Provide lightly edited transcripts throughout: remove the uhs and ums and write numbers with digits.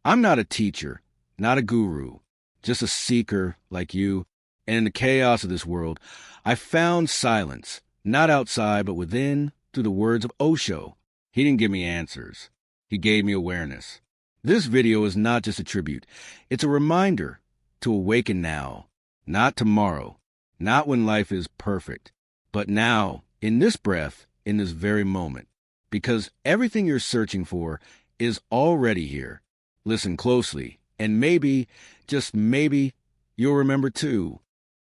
I'm not a teacher, not a guru, just a seeker like you. And in the chaos of this world, I found silence, not outside, but within, through the words of Osho. He didn't give me answers. He gave me awareness. This video is not just a tribute. It's a reminder to awaken now, not tomorrow, not when life is perfect, but now, in this breath, in this very moment. Because everything you're searching for is already here. Listen closely, and maybe, just maybe, you'll remember too.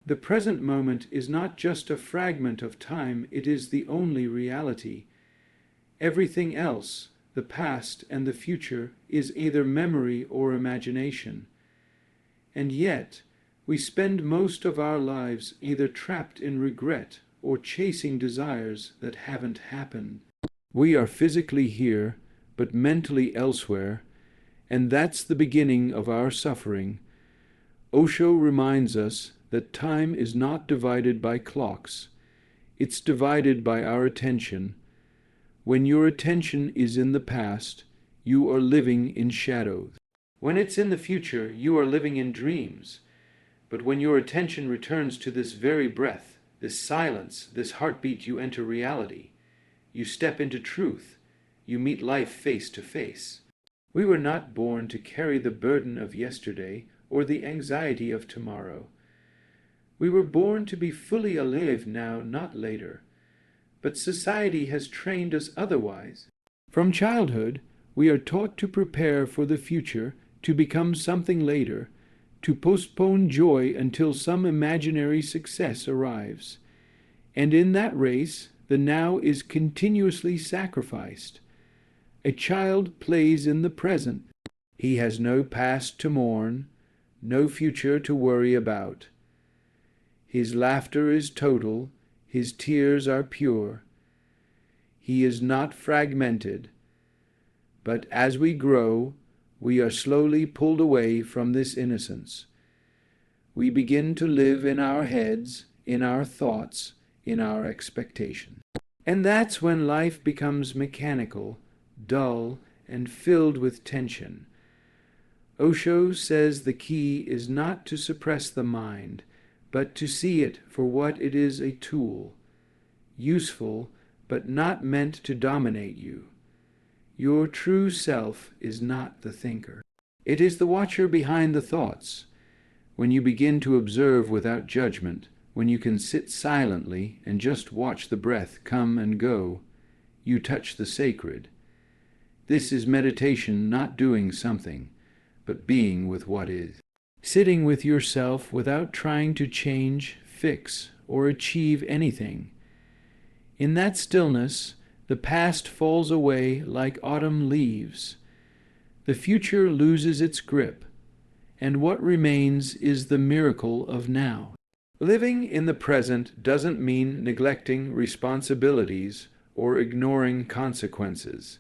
The present moment is not just a fragment of time, it is the only reality. Everything else, the past and the future, is either memory or imagination. And yet, we spend most of our lives either trapped in regret or chasing desires that haven't happened. We are physically here, but mentally elsewhere, and that's the beginning of our suffering. Osho reminds us that time is not divided by clocks. It's divided by our attention. When your attention is in the past, you are living in shadows. When it's in the future, you are living in dreams. But when your attention returns to this very breath, this silence, this heartbeat, you enter reality. You step into truth. You meet life face to face. We were not born to carry the burden of yesterday or the anxiety of tomorrow. We were born to be fully alive now, not later. But society has trained us otherwise. From childhood, we are taught to prepare for the future, to become something later, to postpone joy until some imaginary success arrives. And in that race, the now is continuously sacrificed. A child plays in the present. He has no past to mourn, no future to worry about. His laughter is total, his tears are pure. He is not fragmented. But as we grow, we are slowly pulled away from this innocence. We begin to live in our heads, in our thoughts, in our expectations. And that's when life becomes mechanical, dull, and filled with tension. Osho says the key is not to suppress the mind, but to see it for what it is, a tool, useful, but not meant to dominate you. Your true self is not the thinker. It is the watcher behind the thoughts. When you begin to observe without judgment, when you can sit silently and just watch the breath come and go, you touch the sacred. This is meditation, not doing something, but being with what is. Sitting with yourself without trying to change, fix, or achieve anything. In that stillness, the past falls away like autumn leaves. The future loses its grip, and what remains is the miracle of now. Living in the present doesn't mean neglecting responsibilities or ignoring consequences.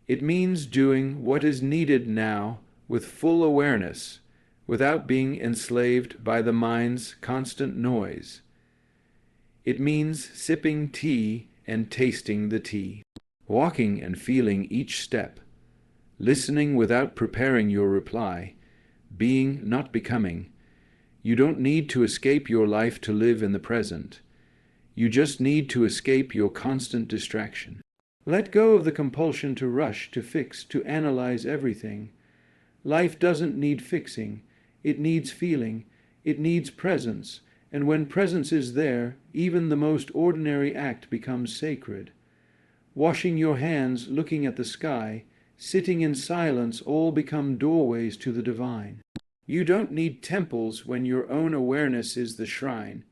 It means doing what is needed now with full awareness, without being enslaved by the mind's constant noise. It means sipping tea and tasting the tea, walking and feeling each step, listening without preparing your reply, being, not becoming. You don't need to escape your life to live in the present. You just need to escape your constant distraction. Let go of the compulsion to rush, to fix, to analyze everything. Life doesn't need fixing. It needs feeling. It needs presence. And when presence is there, even the most ordinary act becomes sacred. Washing your hands, looking at the sky, sitting in silence, all become doorways to the divine. You don't need temples when your own awareness is the shrine.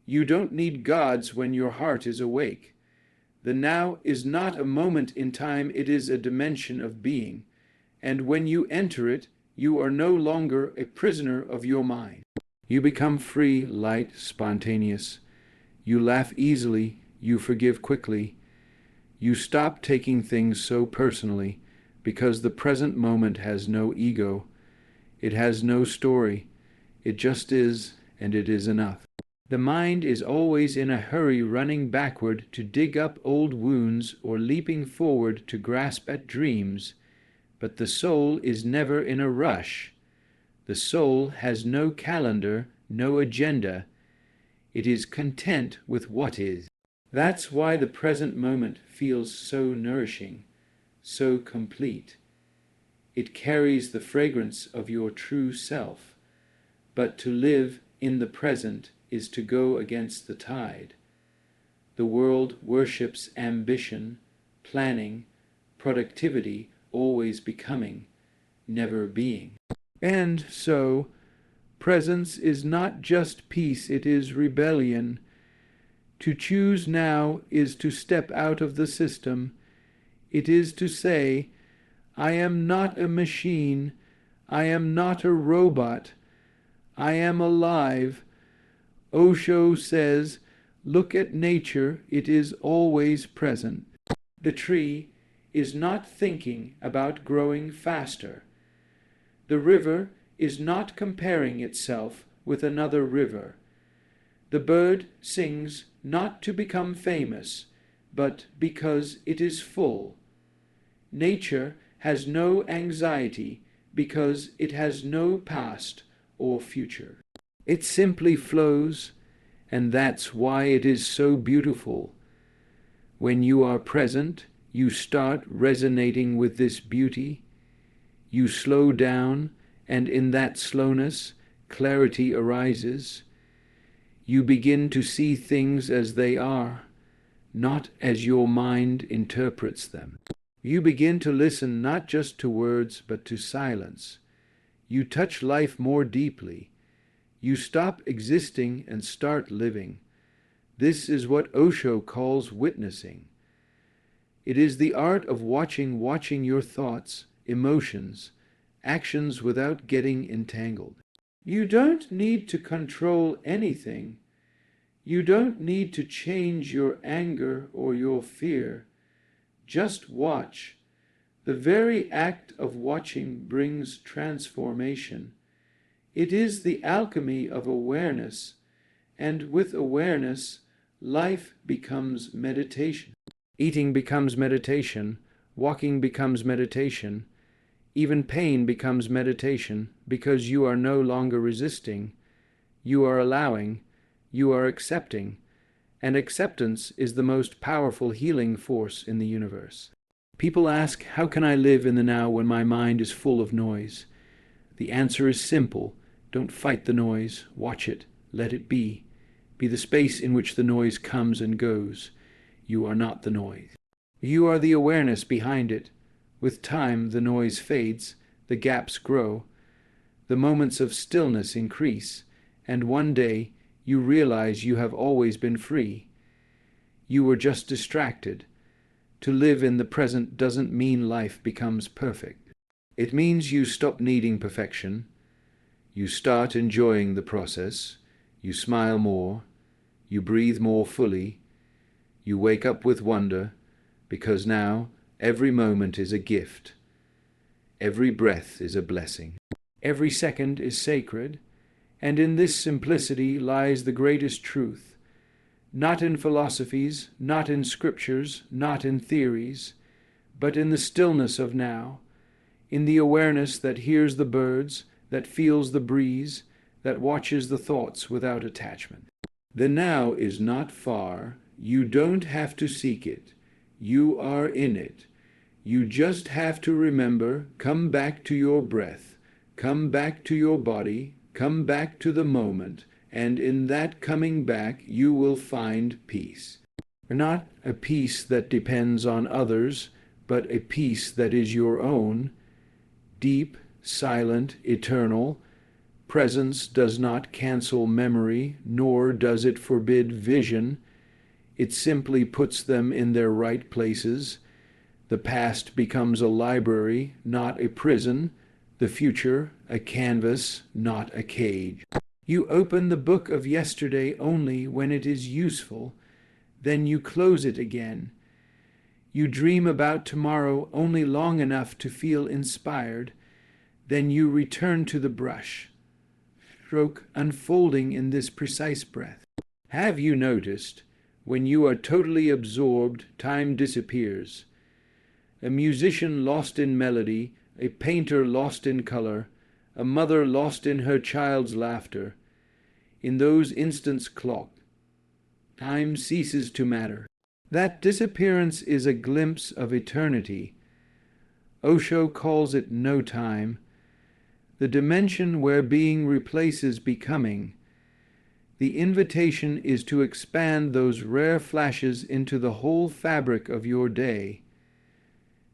You don't need gods when your heart is awake. The now is not a moment in time, it is a dimension of being. And when you enter it, you are no longer a prisoner of your mind. You become free, light, spontaneous. You laugh easily, you forgive quickly. You stop taking things so personally, because the present moment has no ego. It has no story. It just is, and it is enough. The mind is always in a hurry, running backward to dig up old wounds or leaping forward to grasp at dreams. But the soul is never in a rush. The soul has no calendar, no agenda. It is content with what is. That's why the present moment feels so nourishing, so complete. It carries the fragrance of your true self. But to live in the present is to go against the tide. The world worships ambition, planning, productivity, always becoming, never being. And so, presence is not just peace, it is rebellion. To choose now is to step out of the system. It is to say, I am not a machine, I am not a robot, I am alive. Osho says, look at nature, it is always present. The tree is not thinking about growing faster. The river is not comparing itself with another river. The bird sings not to become famous, but because it is full. Nature has no anxiety because it has no past or future. It simply flows, and that's why it is so beautiful. When you are present, you start resonating with this beauty. You slow down, and in that slowness, clarity arises. You begin to see things as they are, not as your mind interprets them. You begin to listen not just to words, but to silence. You touch life more deeply. You stop existing and start living. This is what Osho calls witnessing. It is the art of watching your thoughts, emotions, actions without getting entangled. You don't need to control anything. You don't need to change your anger or your fear. Just watch. The very act of watching brings transformation. It is the alchemy of awareness, and with awareness, life becomes meditation. Eating becomes meditation, walking becomes meditation, even pain becomes meditation, because you are no longer resisting, you are allowing, you are accepting, and acceptance is the most powerful healing force in the universe. People ask, how can I live in the now when my mind is full of noise? The answer is simple. Don't fight the noise. Watch it. Let it be. Be the space in which the noise comes and goes. You are not the noise. You are the awareness behind it. With time, the noise fades, the gaps grow, the moments of stillness increase, and one day you realize you have always been free. You were just distracted. To live in the present doesn't mean life becomes perfect. It means you stop needing perfection. You start enjoying the process. You smile more. You breathe more fully. You wake up with wonder, because now every moment is a gift. Every breath is a blessing. Every second is sacred, and in this simplicity lies the greatest truth. Not in philosophies, not in scriptures, not in theories, but in the stillness of now, in the awareness that hears the birds, that feels the breeze, that watches the thoughts without attachment. The now is not far. You don't have to seek it. You are in it. You just have to remember, come back to your breath, come back to your body, come back to the moment, and in that coming back you will find peace. Not a peace that depends on others, but a peace that is your own, deep, silent, eternal. Presence does not cancel memory, nor does it forbid vision. It simply puts them in their right places. The past becomes a library, not a prison. The future, a canvas, not a cage. You open the book of yesterday only when it is useful. Then you close it again. You dream about tomorrow only long enough to feel inspired. Then you return to the brush, stroke unfolding in this precise breath. Have you noticed, when you are totally absorbed, time disappears? A musician lost in melody, a painter lost in color, a mother lost in her child's laughter. In those instants clocked, time ceases to matter. That disappearance is a glimpse of eternity. Osho calls it no time, the dimension where being replaces becoming. The invitation is to expand those rare flashes into the whole fabric of your day.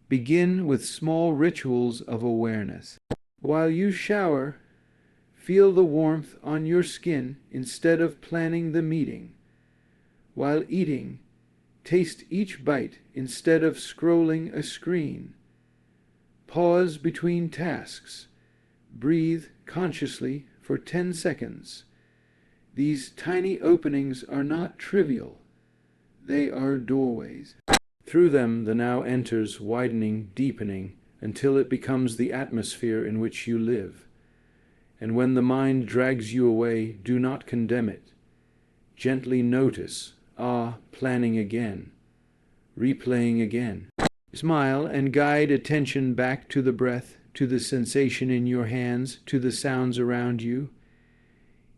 Begin with small rituals of awareness. While you shower, feel the warmth on your skin instead of planning the meeting. While eating, taste each bite instead of scrolling a screen. Pause between tasks. Breathe consciously for 10 seconds. These tiny openings are not trivial. They are doorways. Through them the now enters, widening, deepening, until it becomes the atmosphere in which you live. And when the mind drags you away, do not condemn it. Gently notice, planning again, replaying again. Smile and guide attention back to the breath, to the sensation in your hands, to the sounds around you.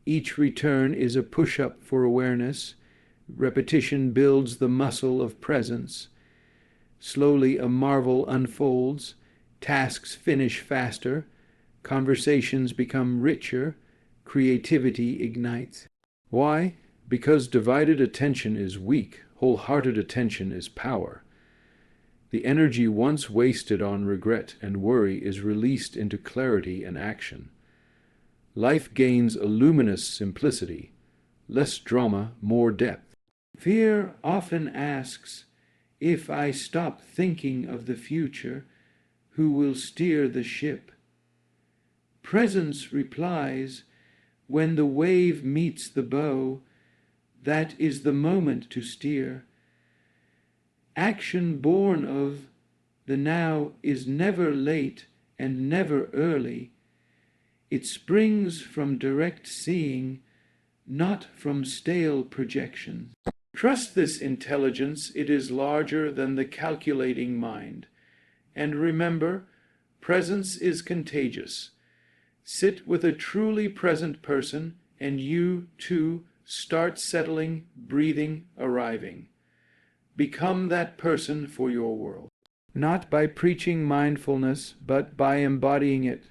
Each return is a push-up for awareness. Repetition builds the muscle of presence. Slowly a marvel unfolds. Tasks finish faster. Conversations become richer. Creativity ignites. Why? Because divided attention is weak. Wholehearted attention is power. The energy once wasted on regret and worry is released into clarity and action. Life gains a luminous simplicity, less drama, more depth. Fear often asks, if I stop thinking of the future, who will steer the ship? Presence replies, when the wave meets the bow, that is the moment to steer. Action born of the now is never late and never early. It springs from direct seeing, not from stale projection. Trust this intelligence, it is larger than the calculating mind. And remember, presence is contagious. Sit with a truly present person, and you, too, start settling, breathing, arriving. Become that person for your world. Not by preaching mindfulness, but by embodying it.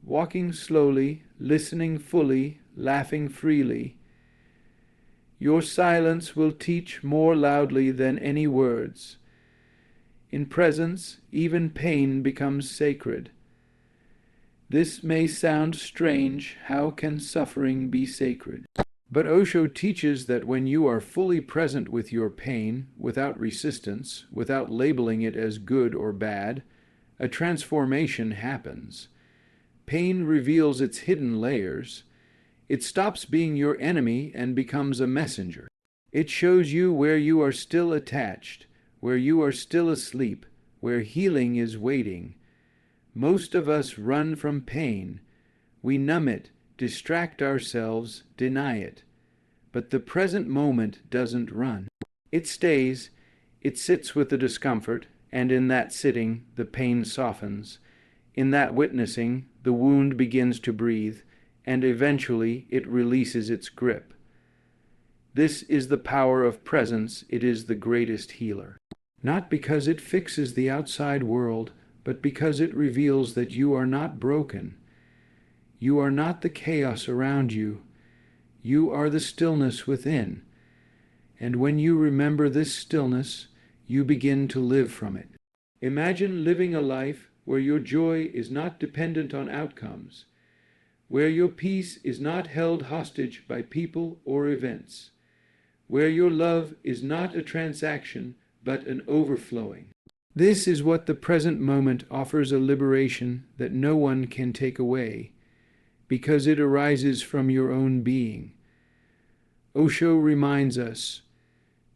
Walking slowly, listening fully, laughing freely. Your silence will teach more loudly than any words. In presence, even pain becomes sacred. This may sound strange. How can suffering be sacred? But Osho teaches that when you are fully present with your pain, without resistance, without labeling it as good or bad, a transformation happens. Pain reveals its hidden layers. It stops being your enemy and becomes a messenger. It shows you where you are still attached, where you are still asleep, where healing is waiting. Most of us run from pain. We numb it, distract ourselves, deny it. But the present moment doesn't run. It stays, it sits with the discomfort, and in that sitting, the pain softens. In that witnessing, the wound begins to breathe, and eventually it releases its grip. This is the power of presence. It is the greatest healer. Not because it fixes the outside world, but because it reveals that you are not broken. You are not the chaos around you. You are the stillness within. And when you remember this stillness, you begin to live from it. Imagine living a life where your joy is not dependent on outcomes, where your peace is not held hostage by people or events, where your love is not a transaction but an overflowing. This is what the present moment offers, a liberation that no one can take away, because it arises from your own being. Osho reminds us,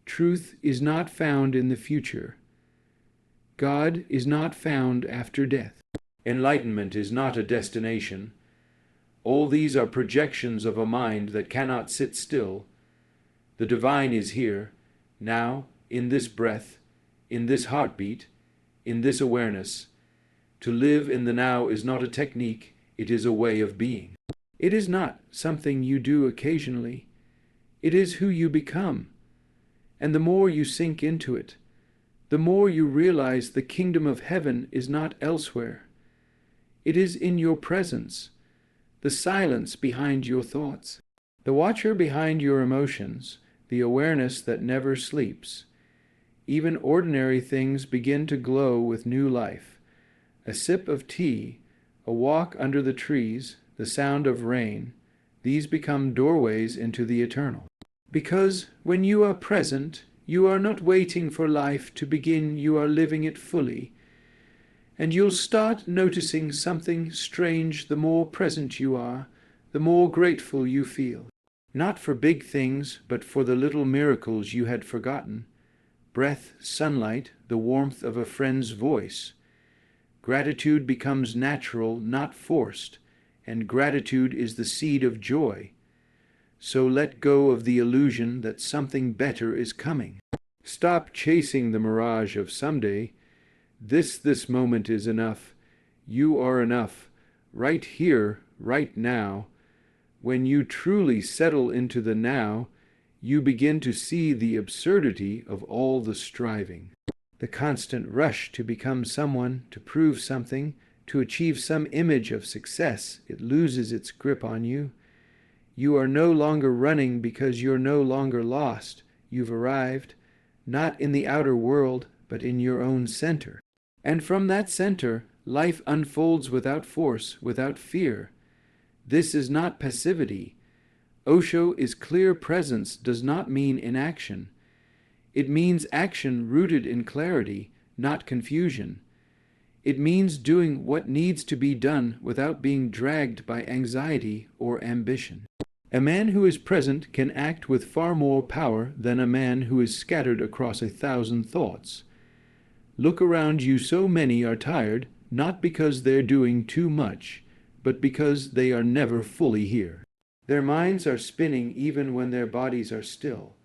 truth is not found in the future. God is not found after death. Enlightenment is not a destination. All these are projections of a mind that cannot sit still. The divine is here, now, in this breath, in this heartbeat, in this awareness. To live in the now is not a technique, it is a way of being. It is not something you do occasionally. It is who you become. And the more you sink into it, the more you realize the kingdom of heaven is not elsewhere. It is in your presence, the silence behind your thoughts, the watcher behind your emotions, the awareness that never sleeps. Even ordinary things begin to glow with new life. A sip of tea, a walk under the trees, the sound of rain, these become doorways into the eternal. Because when you are present, you are not waiting for life to begin, you are living it fully. And you'll start noticing something strange the more present you are, the more grateful you feel. Not for big things, but for the little miracles you had forgotten. Breath, sunlight, the warmth of a friend's voice. Gratitude becomes natural, not forced, and gratitude is the seed of joy. So let go of the illusion that something better is coming. Stop chasing the mirage of someday. This moment is enough. You are enough, right here, right now. When you truly settle into the now, you begin to see the absurdity of all the striving. The constant rush to become someone, to prove something, to achieve some image of success, it loses its grip on you. You are no longer running because you're no longer lost. You've arrived, not in the outer world, but in your own center. And from that center, life unfolds without force, without fear. This is not passivity. Osho is clear presence does not mean inaction. It means action rooted in clarity, not confusion. It means doing what needs to be done without being dragged by anxiety or ambition. A man who is present can act with far more power than a man who is scattered across 1,000 thoughts. Look around you, so many are tired, not because they're doing too much, but because they are never fully here. Their minds are spinning even when their bodies are still.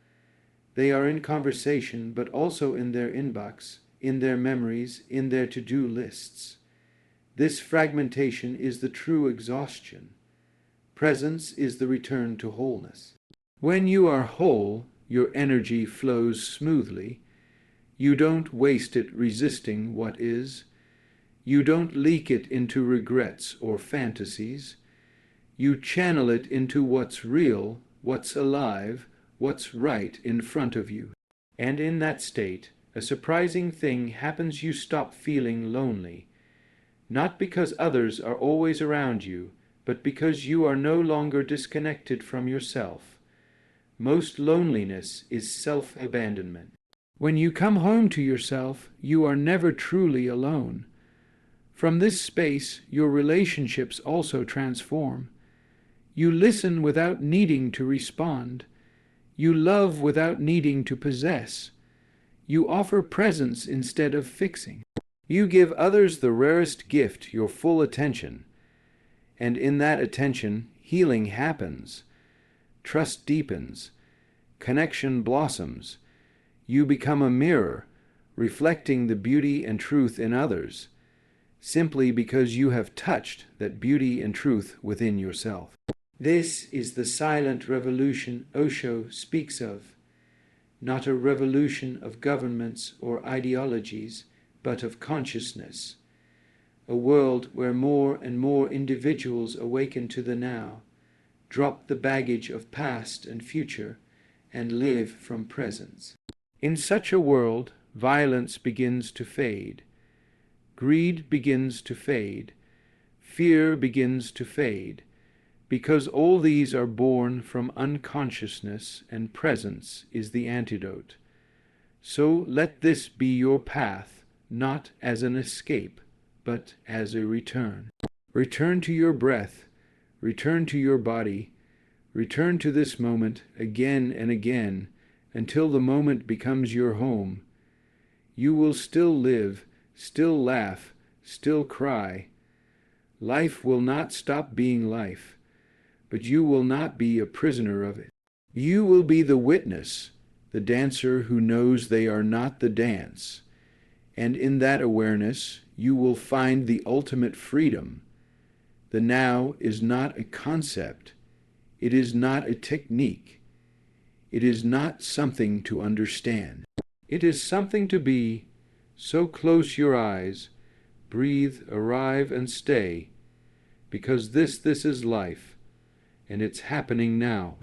They are in conversation, but also in their inbox, in their memories, in their to-do lists. This fragmentation is the true exhaustion. Presence is the return to wholeness. When you are whole, your energy flows smoothly. You don't waste it resisting what is. You don't leak it into regrets or fantasies. You channel it into what's real, what's alive, what's right in front of you. And in that state, a surprising thing happens. You stop feeling lonely. Not because others are always around you, but because you are no longer disconnected from yourself. Most loneliness is self-abandonment. When you come home to yourself, you are never truly alone. From this space, your relationships also transform. You listen without needing to respond. You love without needing to possess. You offer presence instead of fixing. You give others the rarest gift, your full attention. And in that attention, healing happens. Trust deepens. Connection blossoms. You become a mirror, reflecting the beauty and truth in others, simply because you have touched that beauty and truth within yourself. This is the silent revolution Osho speaks of, not a revolution of governments or ideologies, but of consciousness, a world where more and more individuals awaken to the now, drop the baggage of past and future, and live from presence. In such a world, violence begins to fade, greed begins to fade, fear begins to fade, because all these are born from unconsciousness, and presence is the antidote. So let this be your path, not as an escape, but as a return. Return to your breath, return to your body, return to this moment again and again, until the moment becomes your home. You will still live, still laugh, still cry. Life will not stop being life, but you will not be a prisoner of it. You will be the witness, the dancer who knows they are not the dance. And in that awareness, you will find the ultimate freedom. The now is not a concept. It is not a technique. It is not something to understand. It is something to be. So close your eyes, breathe, arrive, and stay, because this is life, and it's happening now.